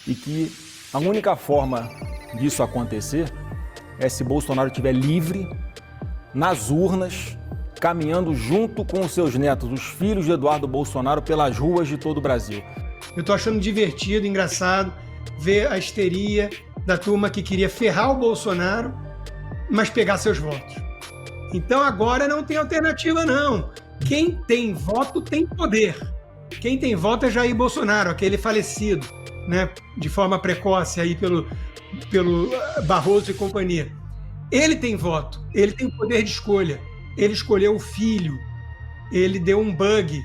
e que a única forma disso acontecer é se Bolsonaro estiver livre, nas urnas, caminhando junto com os seus netos, os filhos de Eduardo Bolsonaro, pelas ruas de todo o Brasil. Eu tô achando divertido, engraçado, ver a histeria da turma que queria ferrar o Bolsonaro, mas pegar seus votos. Então agora não tem alternativa, não. Quem tem voto tem poder. Quem tem voto é Jair Bolsonaro, aquele falecido, né, de forma precoce aí pelo Barroso e companhia. Ele tem voto, ele tem poder de escolha. Ele escolheu o filho, ele deu um bug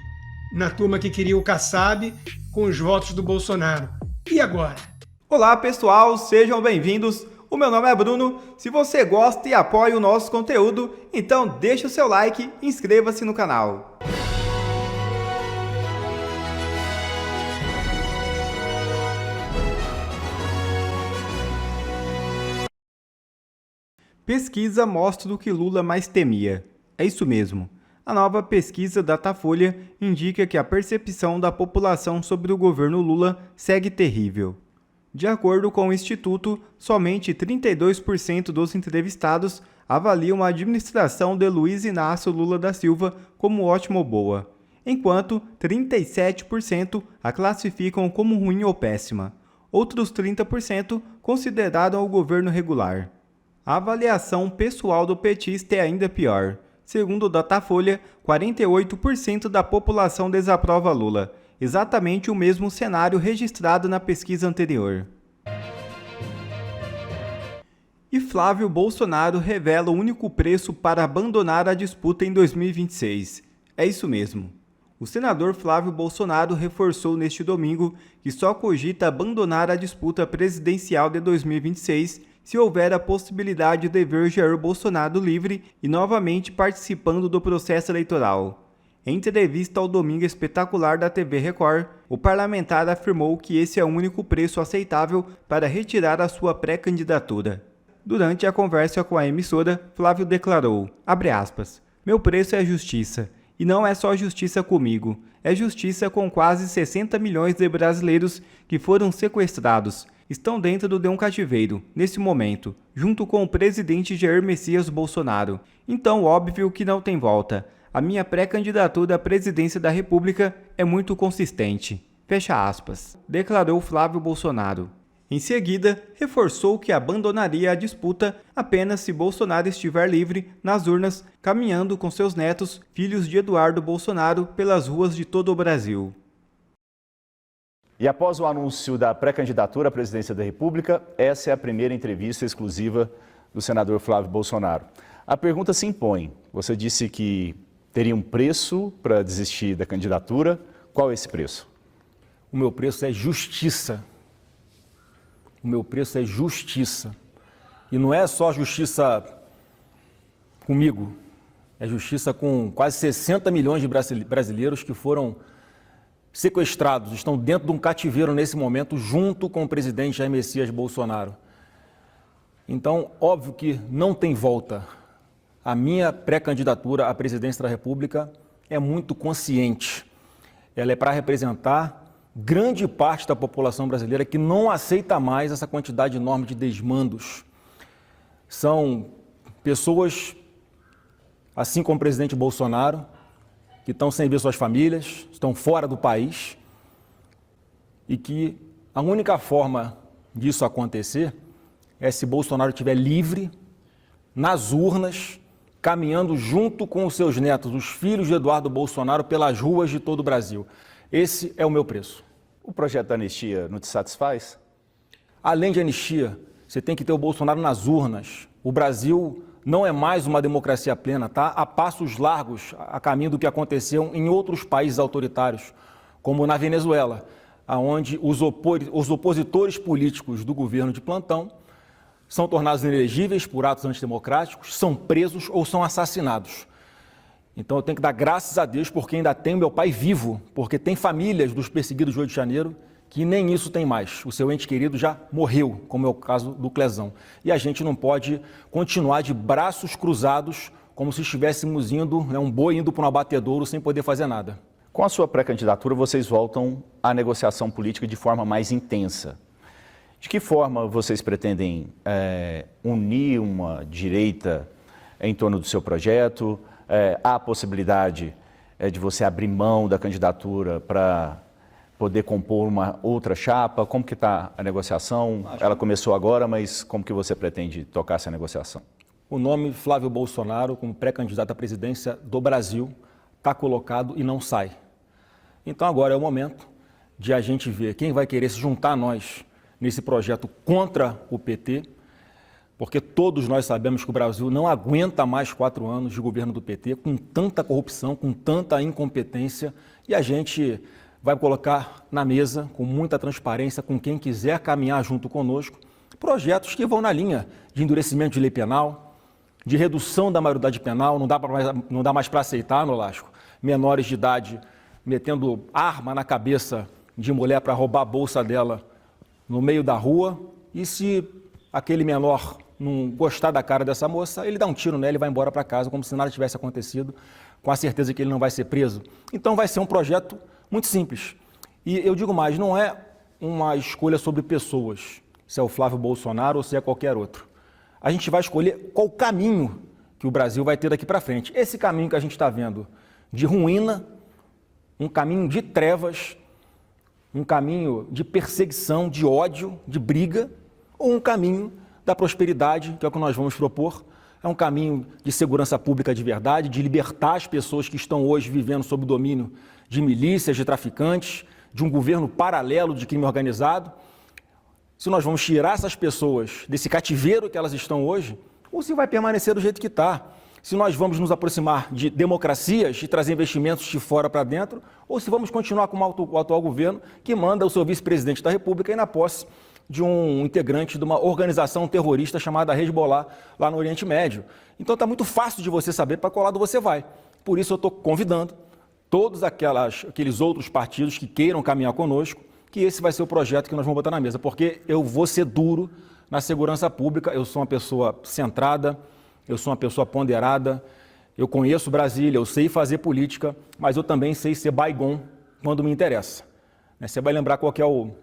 na turma que queria o Kassab com os votos do Bolsonaro. E agora? Olá pessoal, sejam bem-vindos. O meu nome é Bruno. Se você gosta e apoia o nosso conteúdo, então deixa o seu like e inscreva-se no canal. Pesquisa mostra o que Lula mais temia. É isso mesmo. A nova pesquisa Datafolha indica que a percepção da população sobre o governo Lula segue terrível. De acordo com o Instituto, somente 32% dos entrevistados avaliam a administração de Luiz Inácio Lula da Silva como ótima ou boa, enquanto 37% a classificam como ruim ou péssima. Outros 30% consideraram o governo regular. A avaliação pessoal do petista é ainda pior. Segundo o Datafolha, 48% da população desaprova Lula, exatamente o mesmo cenário registrado na pesquisa anterior. E Flávio Bolsonaro revela o único preço para abandonar a disputa em 2026. É isso mesmo. O senador Flávio Bolsonaro reforçou neste domingo que só cogita abandonar a disputa presidencial de 2026 se houver a possibilidade de ver Jair Bolsonaro livre e novamente participando do processo eleitoral. Em entrevista ao Domingo Espetacular da TV Record, o parlamentar afirmou que esse é o único preço aceitável para retirar a sua pré-candidatura. Durante a conversa com a emissora, Flávio declarou, abre aspas, meu preço é justiça. E não é só justiça comigo, é justiça com quase 60 milhões de brasileiros que foram sequestrados, estão dentro de um cativeiro, nesse momento, junto com o presidente Jair Messias Bolsonaro. Então, óbvio que não tem volta. A minha pré-candidatura à presidência da República é muito consistente. Fecha aspas. Declarou Flávio Bolsonaro. Em seguida, reforçou que abandonaria a disputa apenas se Bolsonaro estiver livre nas urnas, caminhando com seus netos, filhos de Eduardo Bolsonaro, pelas ruas de todo o Brasil. E após o anúncio da pré-candidatura à presidência da República, essa é a primeira entrevista exclusiva do senador Flávio Bolsonaro. A pergunta se impõe. Você disse que teria um preço para desistir da candidatura. Qual é esse preço? O meu preço é justiça. O meu preço é justiça. E não é só justiça comigo, é justiça com quase 60 milhões de brasileiros que foram sequestrados, estão dentro de um cativeiro nesse momento, junto com o presidente Jair Messias Bolsonaro. Então, óbvio que não tem volta. A minha pré-candidatura à presidência da República é muito consciente. Ela é para representar grande parte da população brasileira que não aceita mais essa quantidade enorme de desmandos. São pessoas, assim como o presidente Bolsonaro, que estão sem ver suas famílias, estão fora do país e que a única forma disso acontecer é se Bolsonaro estiver livre, nas urnas, caminhando junto com os seus netos, os filhos de Eduardo Bolsonaro, pelas ruas de todo o Brasil. Esse é o meu preço. O projeto da anistia não te satisfaz? Além de anistia, você tem que ter o Bolsonaro nas urnas. O Brasil não é mais uma democracia plena, está a passos largos a caminho do que aconteceu em outros países autoritários, como na Venezuela, onde os opositores políticos do governo de plantão são tornados inelegíveis por atos antidemocráticos, são presos ou são assassinados. Então eu tenho que dar graças a Deus porque ainda tenho meu pai vivo, porque tem famílias dos perseguidos do Rio de Janeiro que nem isso tem mais. O seu ente querido já morreu, como é o caso do Clezão. E a gente não pode continuar de braços cruzados como se estivéssemos indo, um boi indo para um abatedouro sem poder fazer nada. Com a sua pré-candidatura, vocês voltam à negociação política de forma mais intensa. De que forma vocês pretendem unir uma direita em torno do seu projeto? Há a possibilidade de você abrir mão da candidatura para poder compor uma outra chapa? Como que está a negociação? Ela começou agora, mas como que você pretende tocar essa negociação? O nome Flávio Bolsonaro como pré-candidato à presidência do Brasil está colocado e não sai. Então agora é o momento de a gente ver quem vai querer se juntar a nós nesse projeto contra o PT, porque todos nós sabemos que o Brasil não aguenta mais 4 anos de governo do PT, com tanta corrupção, com tanta incompetência, e a gente vai colocar na mesa, com muita transparência, com quem quiser caminhar junto conosco, projetos que vão na linha de endurecimento de lei penal, de redução da maioridade penal. Não dá mais para aceitar, Nolasco, menores de idade metendo arma na cabeça de mulher para roubar a bolsa dela no meio da rua, e se aquele menor não gostar da cara dessa moça, ele dá um tiro nela e vai embora para casa como se nada tivesse acontecido, com a certeza que ele não vai ser preso. Então vai ser um projeto muito simples. E eu digo mais, não é uma escolha sobre pessoas, se é o Flávio Bolsonaro ou se é qualquer outro. A gente vai escolher qual caminho que o Brasil vai ter daqui para frente. Esse caminho que a gente está vendo de ruína, um caminho de trevas, um caminho de perseguição, de ódio, de briga, ou um caminho da prosperidade, que é o que nós vamos propor. É um caminho de segurança pública de verdade, de libertar as pessoas que estão hoje vivendo sob o domínio de milícias, de traficantes, de um governo paralelo de crime organizado. Se nós vamos tirar essas pessoas desse cativeiro que elas estão hoje, ou se vai permanecer do jeito que está. Se nós vamos nos aproximar de democracias e trazer investimentos de fora para dentro, ou se vamos continuar com o atual governo que manda o seu vice-presidente da República ir na posse de um integrante de uma organização terrorista chamada Hezbollah lá no Oriente Médio. Então está muito fácil de você saber para qual lado você vai. Por isso eu estou convidando todos aqueles outros partidos que queiram caminhar conosco, que esse vai ser o projeto que nós vamos botar na mesa, porque eu vou ser duro na segurança pública. Eu sou uma pessoa centrada, eu sou uma pessoa ponderada, eu conheço Brasília, eu sei fazer política, mas eu também sei ser Baygon quando me interessa. Você vai lembrar qual que é o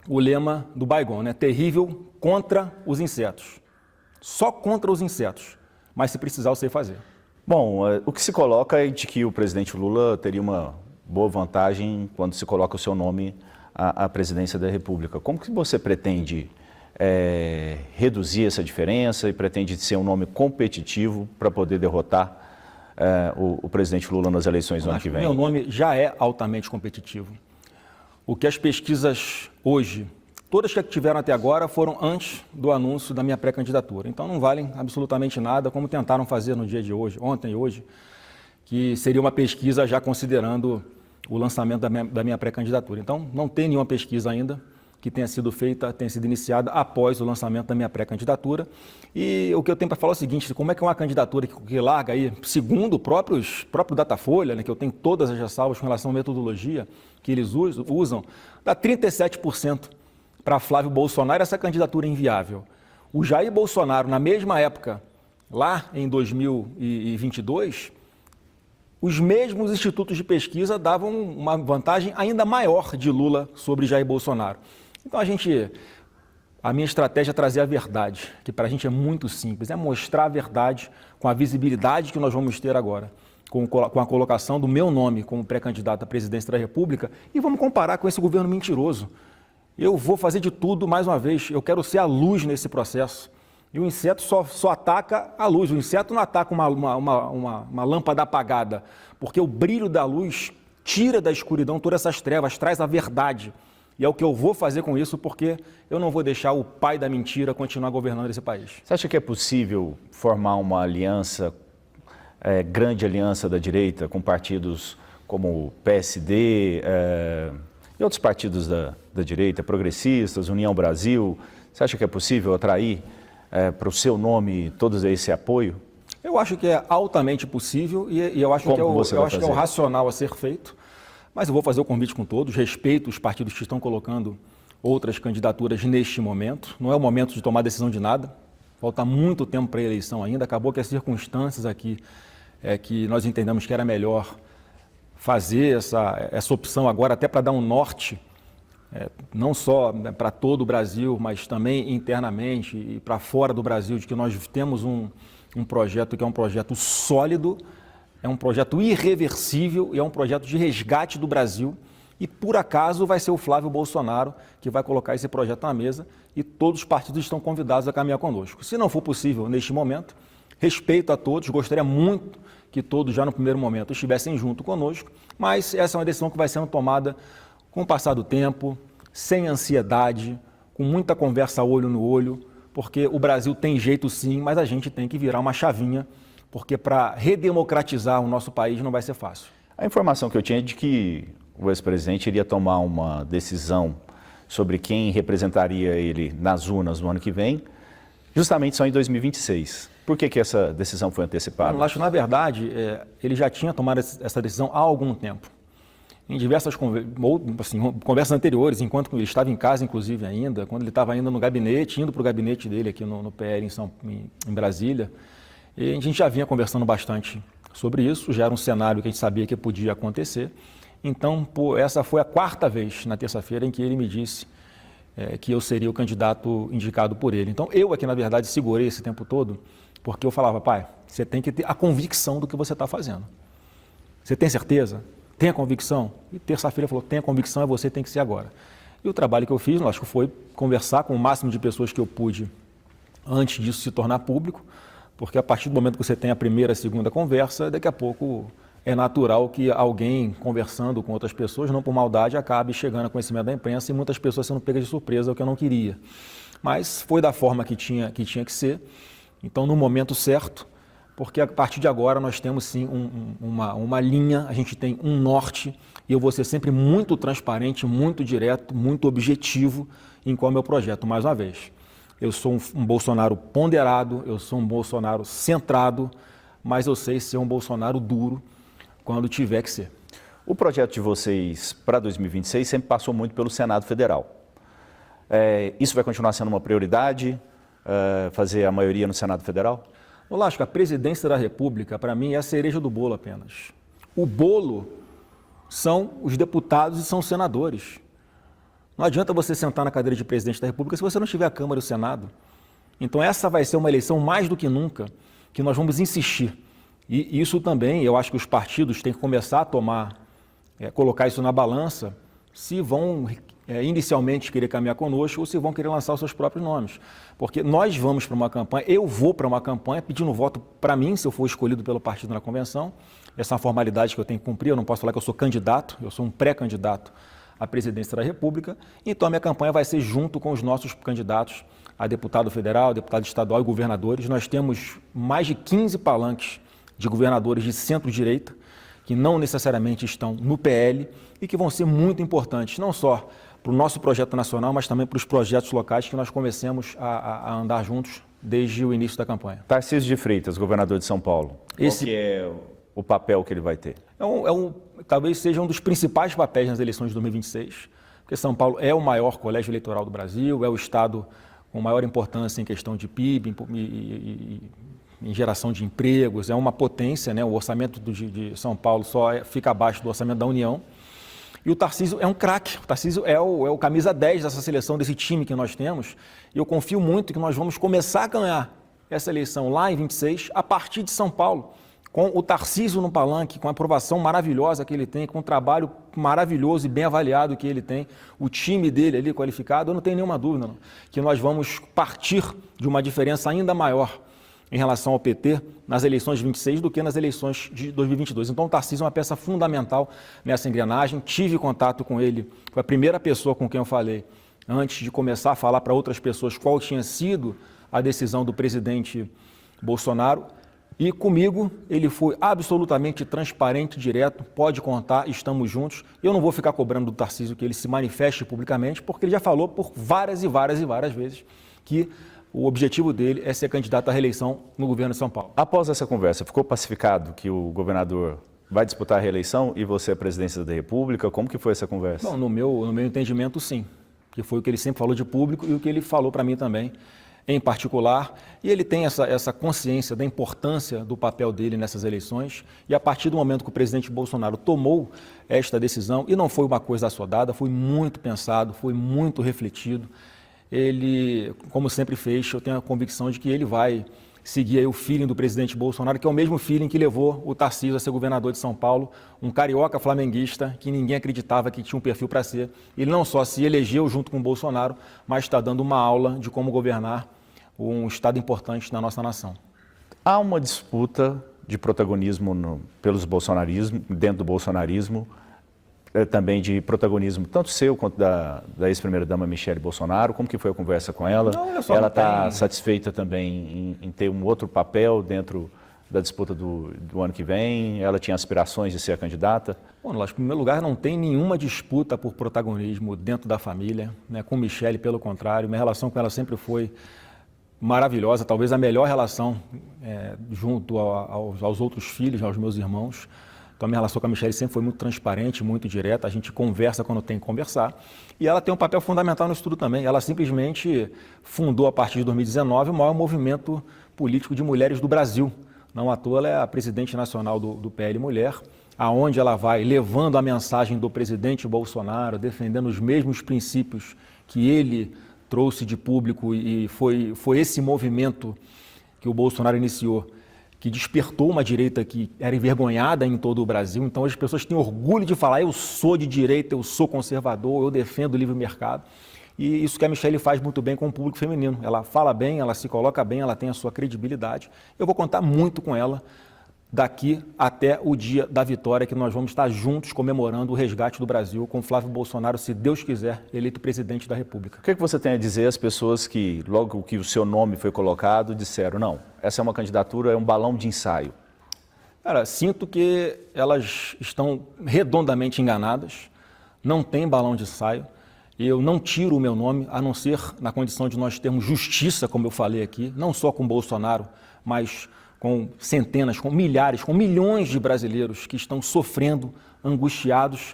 lema do Baygon, né? Terrível contra os insetos. Só contra os insetos, mas se precisar eu sei fazer. Bom, o que se coloca é de que o presidente Lula teria uma boa vantagem quando se coloca o seu nome à presidência da República. Como que você pretende reduzir essa diferença e pretende ser um nome competitivo para poder derrotar o presidente Lula nas eleições do ano que vem? Meu nome já é altamente competitivo. O que as pesquisas hoje, todas que tiveram até agora, foram antes do anúncio da minha pré-candidatura. Então não valem absolutamente nada, como tentaram fazer no dia de hoje, ontem e hoje, que seria uma pesquisa já considerando o lançamento da minha pré-candidatura. Então não tem nenhuma pesquisa ainda que tenha sido feita, tenha sido iniciada após o lançamento da minha pré-candidatura. E o que eu tenho para falar é o seguinte: como é que é uma candidatura que larga aí, segundo o próprio Datafolha, né, que eu tenho todas as ressalvas com relação à metodologia que eles usam, dá 37% para Flávio Bolsonaro. Essa candidatura é inviável. O Jair Bolsonaro, na mesma época, lá em 2022, os mesmos institutos de pesquisa davam uma vantagem ainda maior de Lula sobre Jair Bolsonaro. Então a minha estratégia é trazer a verdade, que para a gente é muito simples, é mostrar a verdade com a visibilidade que nós vamos ter agora, com a colocação do meu nome como pré-candidato à presidência da República, e vamos comparar com esse governo mentiroso. Eu vou fazer de tudo, mais uma vez, eu quero ser a luz nesse processo. E o inseto só ataca a luz, o inseto não ataca uma lâmpada apagada, porque o brilho da luz tira da escuridão todas essas trevas, traz a verdade. E é o que eu vou fazer com isso, porque eu não vou deixar o pai da mentira continuar governando esse país. Você acha que é possível formar uma aliança, grande aliança da direita, com partidos como o PSD e outros partidos da direita, progressistas, União Brasil? Você acha que é possível atrair para o seu nome todo esse apoio? Eu acho que é altamente possível e eu acho que é o racional a ser feito. Mas eu vou fazer o convite com todos, respeito os partidos que estão colocando outras candidaturas neste momento. Não é o momento de tomar decisão de nada, falta muito tempo para a eleição ainda. Acabou que as circunstâncias aqui que nós entendemos que era melhor fazer essa opção agora, até para dar um norte não só para todo o Brasil, mas também internamente e para fora do Brasil, de que nós temos um projeto que é um projeto sólido, é um projeto irreversível e é um projeto de resgate do Brasil. E, por acaso, vai ser o Flávio Bolsonaro que vai colocar esse projeto na mesa e todos os partidos estão convidados a caminhar conosco. Se não for possível neste momento, respeito a todos, gostaria muito que todos já no primeiro momento estivessem junto conosco, mas essa é uma decisão que vai sendo tomada com o passar do tempo, sem ansiedade, com muita conversa olho no olho, porque o Brasil tem jeito sim, mas a gente tem que virar uma chavinha, porque para redemocratizar o nosso país não vai ser fácil. A informação que eu tinha é de que o ex-presidente iria tomar uma decisão sobre quem representaria ele nas urnas no ano que vem, justamente só em 2026. Por que essa decisão foi antecipada? Eu acho que, na verdade, ele já tinha tomado essa decisão há algum tempo. Em diversas conversas anteriores, enquanto ele estava em casa, inclusive ainda, quando ele estava ainda no gabinete, indo para o gabinete dele aqui no PL em Brasília, e a gente já vinha conversando bastante sobre isso, já era um cenário que a gente sabia que podia acontecer. Então, essa foi a 4ª vez, na terça-feira, em que ele me disse que eu seria o candidato indicado por ele. Então, eu aqui, na verdade, segurei esse tempo todo, porque eu falava, pai, você tem que ter a convicção do que você está fazendo. Você tem certeza? Tem a convicção? E terça-feira falou, tem a convicção, você tem que ser agora. E o trabalho que eu fiz, acho que foi conversar com o máximo de pessoas que eu pude antes disso se tornar público, porque a partir do momento que você tem a primeira, a segunda conversa, daqui a pouco é natural que alguém conversando com outras pessoas, não por maldade, acabe chegando a conhecimento da imprensa e muitas pessoas sendo pegas de surpresa, o que eu não queria. Mas foi da forma que tinha que ser, então no momento certo, porque a partir de agora nós temos sim uma linha, a gente tem um norte e eu vou ser sempre muito transparente, muito direto, muito objetivo em qual é o meu projeto. Mais uma vez, eu sou um Bolsonaro ponderado, eu sou um Bolsonaro centrado, mas eu sei ser um Bolsonaro duro quando tiver que ser. O projeto de vocês para 2026 sempre passou muito pelo Senado Federal. Isso vai continuar sendo uma prioridade, fazer a maioria no Senado Federal? Nolasco, a presidência da República, para mim, é a cereja do bolo apenas. O bolo são os deputados e são os senadores. Não adianta você sentar na cadeira de presidente da República se você não tiver a Câmara e o Senado. Então essa vai ser uma eleição mais do que nunca, que nós vamos insistir. E isso também, eu acho que os partidos têm que começar a colocar isso na balança, se vão inicialmente querer caminhar conosco ou se vão querer lançar os seus próprios nomes. Porque nós vamos para uma campanha, eu vou para uma campanha pedindo voto para mim, se eu for escolhido pelo partido na convenção. Essa é uma formalidade que eu tenho que cumprir, eu não posso falar que eu sou candidato, eu sou um pré-candidato à presidência da República. Então a minha campanha vai ser junto com os nossos candidatos a deputado federal, deputado estadual e governadores. Nós temos mais de 15 palanques de governadores de centro-direita, que não necessariamente estão no PL e que vão ser muito importantes, não só para o nosso projeto nacional, mas também para os projetos locais que nós comecemos a andar juntos desde o início da campanha. Tarcísio de Freitas, governador de São Paulo, qual que é o papel que ele vai ter? Talvez seja um dos principais papéis nas eleições de 2026, porque São Paulo é o maior colégio eleitoral do Brasil, é o estado com maior importância em questão de PIB em geração de empregos, é uma potência, né? O orçamento de São Paulo fica abaixo do orçamento da União. E o Tarcísio é um craque, o Tarcísio é o camisa 10 dessa seleção, desse time que nós temos. E eu confio muito que nós vamos começar a ganhar essa eleição lá em 26, a partir de São Paulo, com o Tarcísio no palanque, com a aprovação maravilhosa que ele tem, com o trabalho maravilhoso e bem avaliado que ele tem, o time dele ali qualificado, eu não tenho nenhuma dúvida não, que nós vamos partir de uma diferença ainda maior em relação ao PT nas eleições de 26 do que nas eleições de 2022. Então o Tarcísio é uma peça fundamental nessa engrenagem. Tive contato com ele, foi a primeira pessoa com quem eu falei antes de começar a falar para outras pessoas qual tinha sido a decisão do presidente Bolsonaro. E comigo ele foi absolutamente transparente, direto, pode contar, estamos juntos. Eu não vou ficar cobrando do Tarcísio que ele se manifeste publicamente, porque ele já falou por várias vezes que o objetivo dele é ser candidato à reeleição no governo de São Paulo. Após essa conversa, ficou pacificado que o governador vai disputar a reeleição e você a presidência da República? Como que foi essa conversa? Não, no meu entendimento, sim. Que foi o que ele sempre falou de público e o que ele falou para mim também em particular, e ele tem essa consciência da importância do papel dele nessas eleições, e a partir do momento que o presidente Bolsonaro tomou esta decisão, e não foi uma coisa assodada, foi muito pensado, foi muito refletido, ele, como sempre fez, eu tenho a convicção de que ele vai seguir aí o feeling do presidente Bolsonaro, que é o mesmo feeling que levou o Tarcísio a ser governador de São Paulo, um carioca flamenguista que ninguém acreditava que tinha um perfil para ser. Ele não só se elegeu junto com o Bolsonaro, mas está dando uma aula de como governar um estado importante na nossa nação. Há uma disputa de protagonismo pelos bolsonarismo, dentro do bolsonarismo, também de protagonismo tanto seu quanto da ex-primeira-dama Michele Bolsonaro. Como que foi a conversa com ela? Ela está satisfeita também em ter um outro papel dentro da disputa do ano que vem? Ela tinha aspirações de ser a candidata? Bom, em primeiro lugar, não tem nenhuma disputa por protagonismo dentro da família, né? Com Michele, pelo contrário, minha relação com ela sempre foi maravilhosa, talvez a melhor relação junto aos outros filhos, aos meus irmãos. Então, a minha relação com a Michele sempre foi muito transparente, muito direta, a gente conversa quando tem que conversar. E ela tem um papel fundamental no estudo também. Ela simplesmente fundou, a partir de 2019, o maior movimento político de mulheres do Brasil. Não à toa, ela é a presidente nacional do PL Mulher, aonde ela vai levando a mensagem do presidente Bolsonaro, defendendo os mesmos princípios que ele trouxe de público, e foi esse movimento que o Bolsonaro iniciou, que despertou uma direita que era envergonhada em todo o Brasil. Então, as pessoas têm orgulho de falar: eu sou de direita, eu sou conservador, eu defendo o livre mercado. E isso que a Michele faz muito bem com o público feminino. Ela fala bem, ela se coloca bem, ela tem a sua credibilidade. Eu vou contar muito com ela daqui até o dia da vitória, que nós vamos estar juntos comemorando o resgate do Brasil com Flávio Bolsonaro, se Deus quiser, eleito presidente da República. O que você tem a dizer às pessoas que, logo que o seu nome foi colocado, disseram: não, essa é uma candidatura, é um balão de ensaio? Cara, sinto que elas estão redondamente enganadas, não tem balão de ensaio. Eu não tiro o meu nome, a não ser na condição de nós termos justiça, como eu falei aqui, não só com Bolsonaro, mas com centenas, com milhares, com milhões de brasileiros que estão sofrendo, angustiados,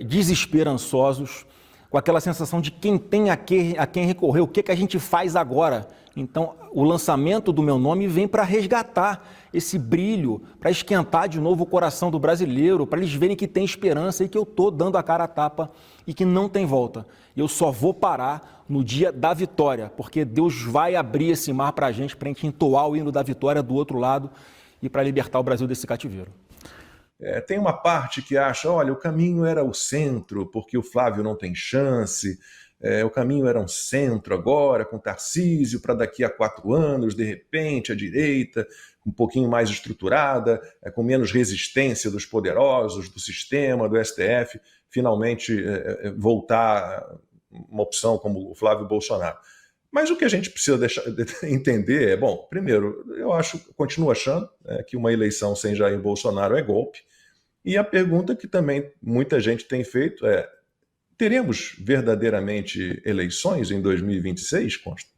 desesperançosos, com aquela sensação de quem tem a quem recorrer, o que a gente faz agora? Então, o lançamento do meu nome vem para resgatar esse brilho, para esquentar de novo o coração do brasileiro, para eles verem que tem esperança e que eu estou dando a cara a tapa e que não tem volta. Eu só vou parar no dia da vitória, porque Deus vai abrir esse mar para a gente entoar o hino da vitória do outro lado e para libertar o Brasil desse cativeiro. Tem uma parte que acha: olha, o caminho era o centro, porque o Flávio não tem chance, o caminho era um centro agora, com Tarcísio, para daqui a 4 anos, de repente, a direita, um pouquinho mais estruturada, com menos resistência dos poderosos, do sistema, do STF, finalmente voltar uma opção como o Flávio Bolsonaro. Mas o que a gente precisa entender é, bom, primeiro, continuo achando que uma eleição sem Jair Bolsonaro é golpe. E a pergunta que também muita gente tem feito é: teremos verdadeiramente eleições em 2026, Consta?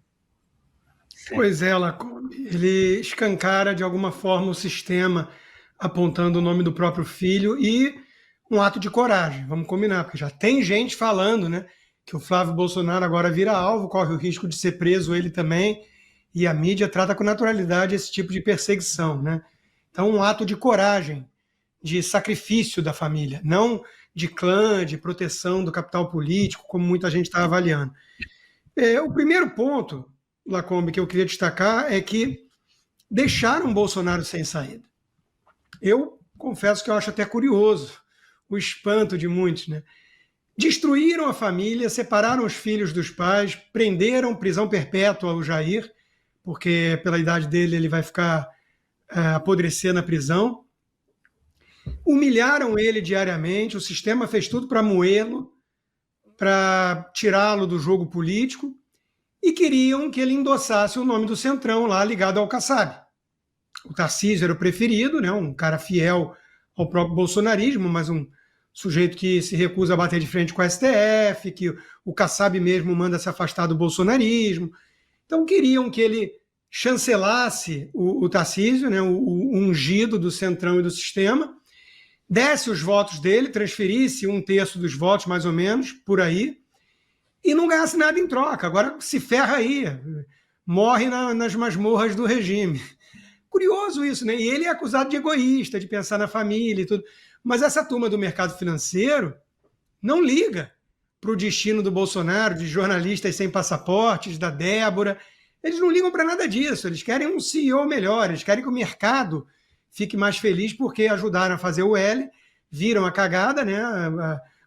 Pois é, Lacombe. Ele escancara de alguma forma o sistema, apontando o nome do próprio filho, e um ato de coragem, vamos combinar, porque já tem gente falando, né, que o Flávio Bolsonaro agora vira alvo, corre o risco de ser preso ele também, e a mídia trata com naturalidade esse tipo de perseguição, né? Então, um ato de coragem, de sacrifício da família, não de clã, de proteção do capital político, como muita gente está avaliando. O primeiro ponto, Lacombe, que eu queria destacar é que deixaram Bolsonaro sem saída. Eu confesso que eu acho até curioso o espanto de muitos, né? Destruíram a família, separaram os filhos dos pais, prenderam prisão perpétua o Jair, porque pela idade dele ele vai ficar apodrecer na prisão. Humilharam ele diariamente, o sistema fez tudo para moê-lo, para tirá-lo do jogo político, e queriam que ele endossasse o nome do Centrão lá ligado ao Kassab. O Tarcísio era o preferido, né? Um cara fiel ao próprio bolsonarismo, mas um sujeito que se recusa a bater de frente com o STF, que o Kassab mesmo manda se afastar do bolsonarismo. Então queriam que ele chancelasse o Tarcísio, né? o ungido do Centrão e do sistema, desse os votos dele, transferisse 1/3 dos votos, mais ou menos, por aí, e não ganhasse nada em troca. Agora se ferra aí. morre nas masmorras do regime. Curioso isso, né? E ele é acusado de egoísta, de pensar na família e tudo. Mas essa turma do mercado financeiro não liga para o destino do Bolsonaro, de jornalistas sem passaportes, da Débora. Eles não ligam para nada disso. Eles querem um CEO melhor, eles querem que o mercado fique mais feliz porque ajudaram a fazer o L, viram a cagada, né?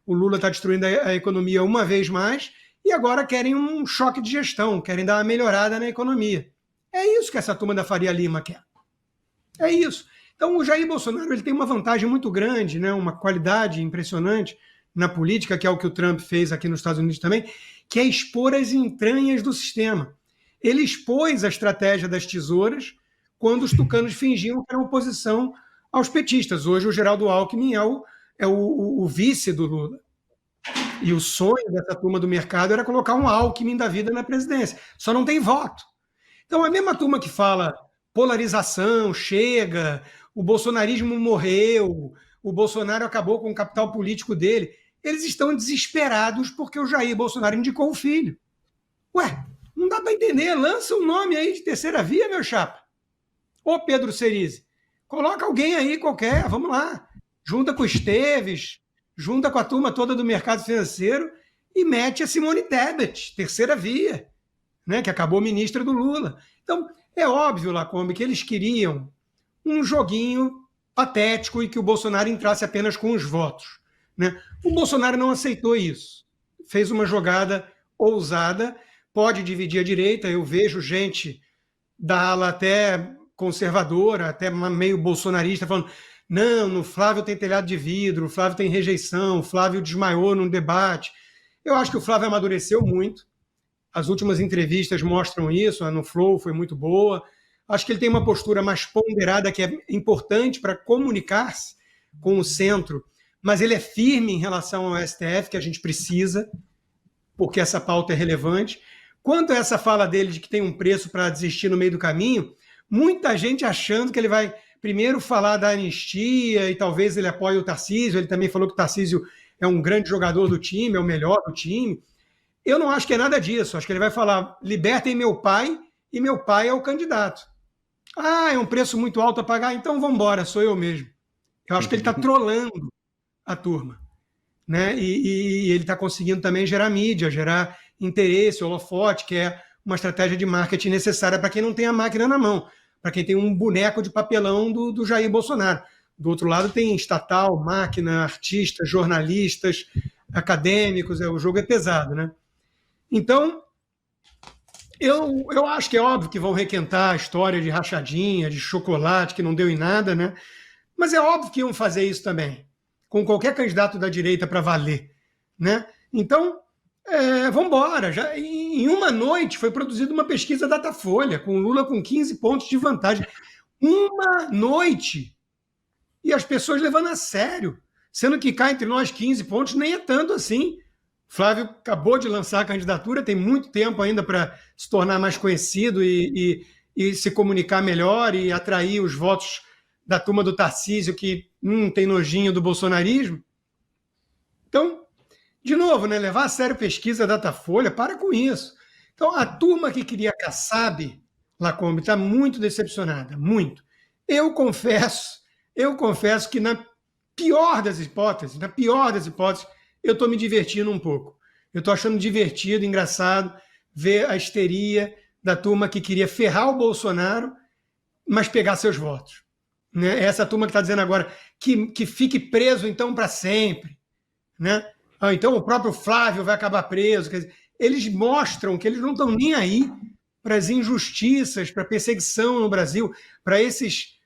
O Lula está destruindo a economia uma vez mais e agora querem um choque de gestão, querem dar uma melhorada na economia. É isso que essa turma da Faria Lima quer. É isso. Então, o Jair Bolsonaro ele tem uma vantagem muito grande, né? Uma qualidade impressionante na política, que é o que o Trump fez aqui nos Estados Unidos também, que é expor as entranhas do sistema. Ele expôs a estratégia das tesouras quando os tucanos fingiam que eram oposição aos petistas. Hoje, o Geraldo Alckmin é o vice do Lula. E o sonho dessa turma do mercado era colocar um Alckmin da vida na presidência. Só não tem voto. Então, a mesma turma que fala polarização, chega, o bolsonarismo morreu, o Bolsonaro acabou com o capital político dele, eles estão desesperados porque o Jair Bolsonaro indicou o filho. Ué, não dá para entender, lança um nome aí de terceira via, meu chapa. Ô Pedro Cerise, coloca alguém aí qualquer, vamos lá, junta com o Esteves, junta com a turma toda do mercado financeiro e mete a Simone Tebet, terceira via, né, que acabou ministra do Lula. Então, é óbvio, Lacombe, que eles queriam um joguinho patético e que o Bolsonaro entrasse apenas com os votos, né? O Bolsonaro não aceitou isso. Fez uma jogada ousada, pode dividir a direita. Eu vejo gente da ala até conservadora, até meio bolsonarista, falando não, no Flávio tem telhado de vidro, o Flávio tem rejeição, o Flávio desmaiou num debate. Eu acho que o Flávio amadureceu muito. As últimas entrevistas mostram isso, a no Flow foi muito boa. Acho que ele tem uma postura mais ponderada, que é importante para comunicar-se com o centro, mas ele é firme em relação ao STF, que a gente precisa, porque essa pauta é relevante. Quanto a essa fala dele de que tem um preço para desistir no meio do caminho, muita gente achando que ele vai primeiro falar da anistia e talvez ele apoie o Tarcísio. Ele também falou que o Tarcísio é um grande jogador do time, é o melhor do time. Eu não acho que é nada disso. Acho que ele vai falar, libertem meu pai, e meu pai é o candidato. Ah, é um preço muito alto a pagar? Então vamos embora, sou eu mesmo. Eu acho que ele está trolando a turma, né? E ele está conseguindo também gerar mídia, gerar interesse, holofote, que é uma estratégia de marketing necessária para quem não tem a máquina na mão, para quem tem um boneco de papelão do Jair Bolsonaro. Do outro lado tem estatal, máquina, artistas, jornalistas, acadêmicos, o jogo é pesado, né? Então, eu acho que é óbvio que vão requentar a história de rachadinha, de chocolate, que não deu em nada, né? Mas é óbvio que iam fazer isso também, com qualquer candidato da direita para valer, né? Então, vamos embora. Já, em uma noite foi produzida uma pesquisa Datafolha, com Lula com 15 pontos de vantagem. Uma noite! E as pessoas levando a sério, sendo que cá entre nós 15 pontos nem é tanto assim. Flávio acabou de lançar a candidatura, tem muito tempo ainda para se tornar mais conhecido e se comunicar melhor e atrair os votos da turma do Tarcísio, que tem nojinho do bolsonarismo. Então, de novo, né, levar a sério pesquisa Datafolha, para com isso. Então, a turma que queria Kassab, Lacombe, está muito decepcionada, muito. Eu confesso que na pior das hipóteses, eu estou me divertindo um pouco. Eu estou achando divertido, engraçado, ver a histeria da turma que queria ferrar o Bolsonaro, mas pegar seus votos. Né? Essa turma que está dizendo agora que fique preso, então, para sempre. Né? Então, o próprio Flávio vai acabar preso. Quer dizer, eles mostram que eles não estão nem aí para as injustiças, para a perseguição no Brasil, para esses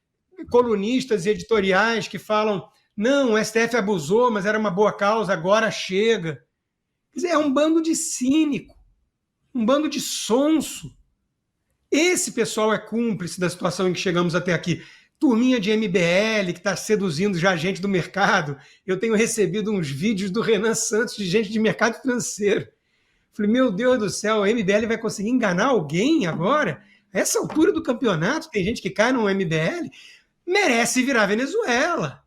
colunistas e editoriais que falam não, o STF abusou, mas era uma boa causa, agora chega. Quer dizer, é um bando de cínico, um bando de sonso. Esse pessoal é cúmplice da situação em que chegamos até aqui. Turminha de MBL que está seduzindo já gente do mercado. Eu tenho recebido uns vídeos do Renan Santos de gente de mercado financeiro. Falei, meu Deus do céu, o MBL vai conseguir enganar alguém agora? A essa altura do campeonato, tem gente que cai no MBL, merece virar Venezuela.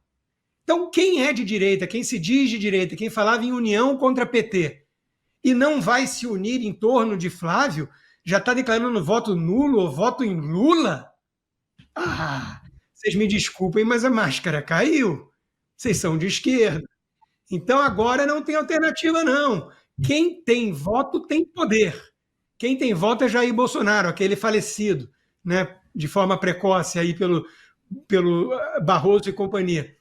Então, quem é de direita, quem se diz de direita, quem falava em união contra PT e não vai se unir em torno de Flávio, já está declarando voto nulo ou voto em Lula? Ah, vocês me desculpem, mas a máscara caiu. Vocês são de esquerda. Então agora não tem alternativa, não. Quem tem voto tem poder. Quem tem voto é Jair Bolsonaro, aquele falecido, né, de forma precoce aí pelo Barroso e companhia.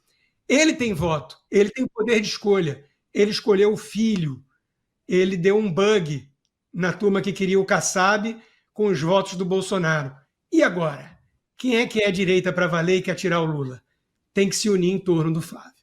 Ele tem voto, ele tem poder de escolha. Ele escolheu o filho, ele deu um bug na turma que queria o Kassab com os votos do Bolsonaro. E agora? Quem é que é a direita para valer e quer tirar o Lula? Tem que se unir em torno do Flávio.